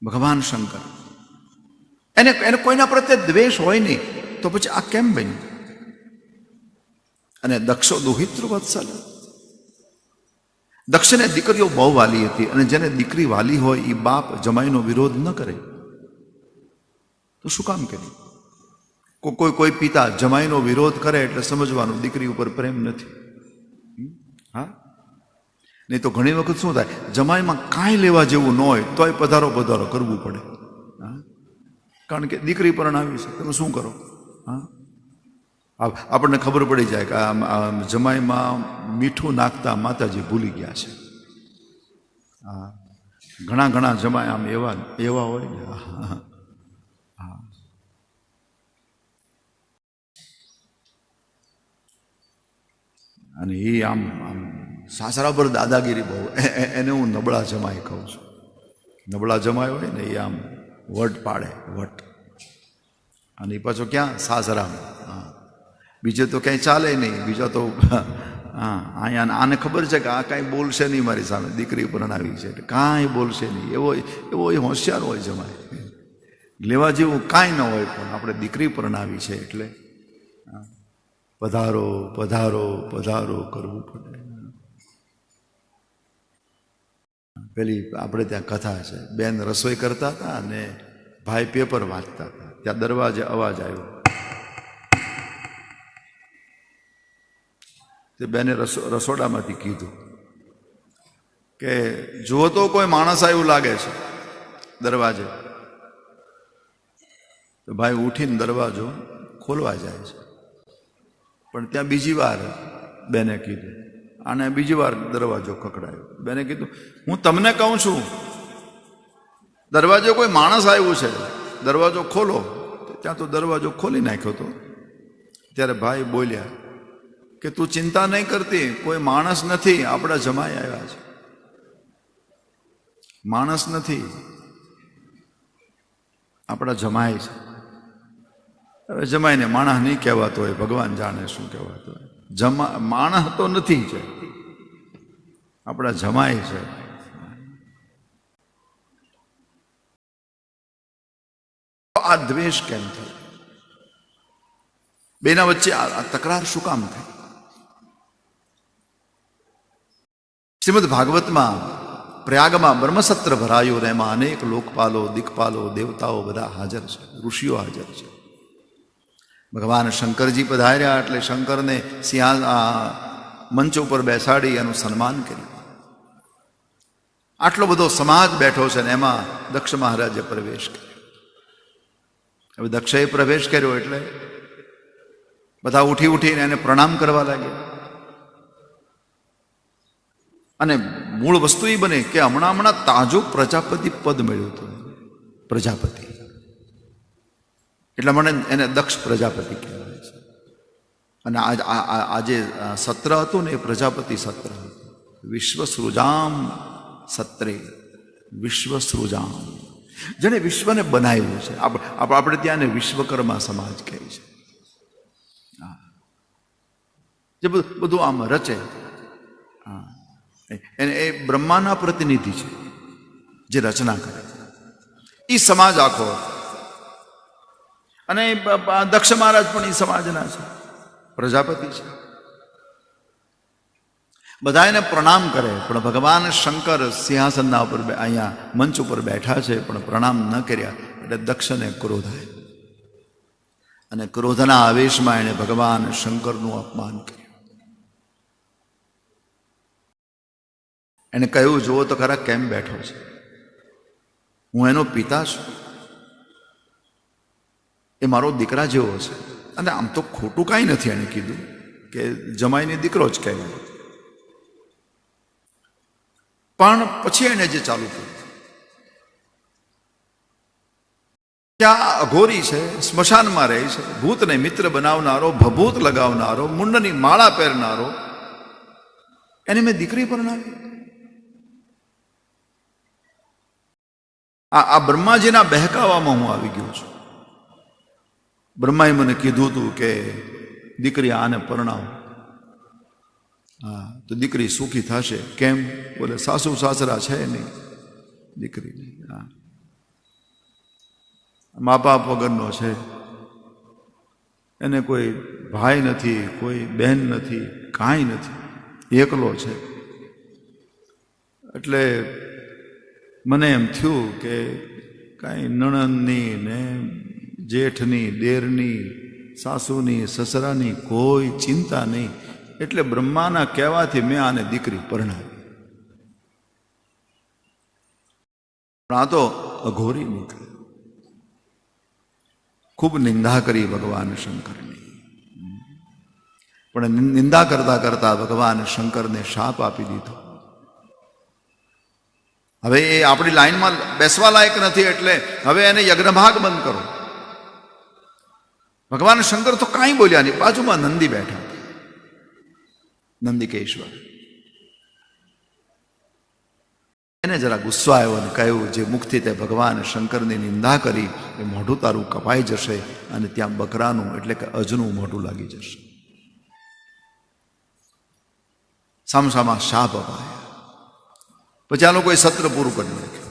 ભગવાન શંકર, એને કોઈના પ્રત્યે દ્વેષ હોય નહીં, તો પછી આ કેમ બન્યું? અને દક્ષો દુહિતૃ વત્સલ, દક્ષને દીકરીઓ બહુ વાલી હતી, અને જેને દીકરી વાલી હોય એ બાપ જમાઈનો વિરોધ ન કરે તો શું કામ કરે? કોઈ પિતા જમાઈનો વિરોધ કરે એટલે સમજવાનું દીકરી ઉપર પ્રેમ નથી. હા, નહીં તો ઘણી વખત શું થાય, જમાઈમાં કાંઈ લેવા જેવું ન હોય તોય પધારો પધારો કરવું પડે. હા, કારણ કે દીકરી પરણાવી છે, તમે શું કરો? હા, આપણને ખબર પડી જાય કે આ જમાઈમાં મીઠું નાખતા માતાજી ભૂલી ગયા છે. હા, ઘણા જમાઈ આમ એવા હોય ને. હા, અને એ આમ સાસરા પર દાદાગીરી બહુ, એને હું નબળા જમાઈ કહું છું. નબળા જમાઈ હોય ને એ આમ વટ પાડે, વટ. અને એ પાછો ક્યાં? સાસરામાં. હા, બીજે તો ક્યાંય ચાલે નહીં. બીજા તો હા, અહીંયા આને ખબર છે કે આ કાંઈ બોલશે નહીં મારી સામે, દીકરી પરણાવી છે એટલે કાંઈ બોલશે નહીં. એવો એ હોશિયાર હોય જમાઈ, લેવા જેવું કાંઈ ન હોય, પણ આપણે દીકરી પરણાવી છે એટલે પધારો પધારો પધારો કરવું પડે. પેલી આપણે ત્યાં કથા છે, બેન રસોઈ કરતા હતા અને ભાઈ પેપર વાંચતા હતા. ત્યાં દરવાજે અવાજ આવ્યો. તે બેને રસોડામાંથી કીધું કે જુઓ તો કોઈ માણસ આવ્યું લાગે છે દરવાજે. તો ભાઈ ઉઠીને દરવાજો ખોલવા જાય છે, પણ ત્યાં બીજી વાર બેને કીધું, અને બીજી વાર દરવાજો ખખડાયો. બેને કીધું, હું તમને કહું છું દરવાજો કોઈ માણસ આવ્યું છે, દરવાજો ખોલો. ત્યાં તો દરવાજો ખોલી નાખ્યો હતો. ત્યારે ભાઈ બોલ્યા કે તું ચિંતા નહીં કરતી, કોઈ માણસ નથી, આપણા જમાઈ આવ્યા છે. માણસ નથી, આપણા જમાઈ છે. હવે જમાઈને માણસ નહીં કહેવાતો હોય, ભગવાન જાણે શું કહેવાતો હોય. માણસ તો નથી છે, આપણા જમાઈ છે. આ દ્વેષ કેમ થયો? બેના વચ્ચે આ તકરાર શું કામ થઈ? શ્રીમદ ભાગવતમાં પ્રયાગમાં બ્રહ્મસત્ર ભરાયું, અને એમાં અનેક લોકપાલો, દિક્પાલો, દેવતાઓ બધા હાજર છે, ઋષિઓ હાજર છે. ભગવાન શંકરજી પધાર્યા એટલે શંકરને મંચ ઉપર બેસાડી એનું સન્માન કર્યું. આટલો બધો સમાજ બેઠો છે ને એમાં દક્ષ મહારાજે પ્રવેશ કર્યો. હવે દક્ષએ પ્રવેશ કર્યો એટલે બધા ઉઠીને એને પ્રણામ કરવા લાગ્યા. અને મૂળ વસ્તુ એ બને કે હમણાં તાજો પ્રજાપતિ પદ મળ્યું હતું. પ્રજાપતિ એટલે મને એને દક્ષ પ્રજાપતિ કહેવાય છે. અને આજે સત્ર હતું ને એ પ્રજાપતિ સત્ર હતું. વિશ્વસૃજામ સત્રે, વિશ્વસૃજામ, જેને વિશ્વને બનાવ્યું છે. આપણે ત્યાં વિશ્વકર્મા સમાજ કહે છે. જે બધું આમ રચે, એને એ બ્રહ્માના પ્રતિનિધિ છે જે રચના કરે એ સમાજ આખો. અને દક્ષ મહારાજ પણ એ સમાજના છે, પ્રજાપતિ છે. બધા એને પ્રણામ કરે, પણ ભગવાન શંકર સિંહાસનના ઉપર અહીંયા મંચ ઉપર બેઠા છે પણ પ્રણામ ન કર્યા એટલે દક્ષને ક્રોધ આવ્યો. અને ક્રોધના આવેશમાં એણે ભગવાન શંકરનું અપમાન કર્યું. એને કહ્યું, જુઓ તો ખરા કેમ બેઠો છે, હું એનો પિતા છું, એ મારો દીકરા જેવો છે. અને આમ તો ખોટું કાંઈ નથી એણે કીધું કે જમાઈને દીકરો જ કહેવાય. પણ પછી એણે જે ચાલુ કર્યું, ત્યાં અઘોરી છે, સ્મશાનમાં રહે છે, ભૂતને મિત્ર બનાવનારો, ભભૂત લગાવનારો, મુંડની માળા પહેરનારો, એને મેં દીકરી પરણાવી. આ બ્રહ્માજીના બહેકાવામાં હું આવી ગયો છું. બ્રહ્માએ મને કીધું હતું કે દીકરી આને પરણાવો. હા, તો દીકરી સુખી થશે. કેમ? બોલે સાસુ સાસરા છે નહીં દીકરી. હા, મા બાપ વગરનો છે, એને કોઈ ભાઈ નથી, કોઈ બહેન નથી, કાંઈ નથી, એકલો છે. એટલે મને એમ થયું કે કાંઈ નણંદની ને જેઠની, દેરની, સાસુની, સસરાની કોઈ ચિંતા નહીં. એટલે બ્રહ્માના કહેવાથી મેં આને દીકરી પરણાવી. પણ આ તો અઘોરી નીકળે. ખૂબ નિંદા કરી ભગવાન શંકરની. પણ નિંદા કરતા કરતા ભગવાન શંકરને શાપ આપી દીધો. હવે એ આપણી લાઈનમાં બેસવા લાયક નથી, એટલે હવે એને યજ્ઞભાગ બંધ કરો. ભગવાન શંકર તો કાંઈ બોલ્યા નહીં. બાજુમાં નંદી બેઠા, નંદિકેશ્વર. એને જરા ગુસ્સો આવ્યો અને કહ્યું, જે મુખથી તે ભગવાન શંકરની નિંદા કરી એ મોઢું તારું કપાઈ જશે અને ત્યાં બકરાનું એટલે કે અજનું મોઢું લાગી જશે. સામસામા શાપ અપાયા. પછી આ લોકોએ સત્ર પૂરું કરી નાખ્યું.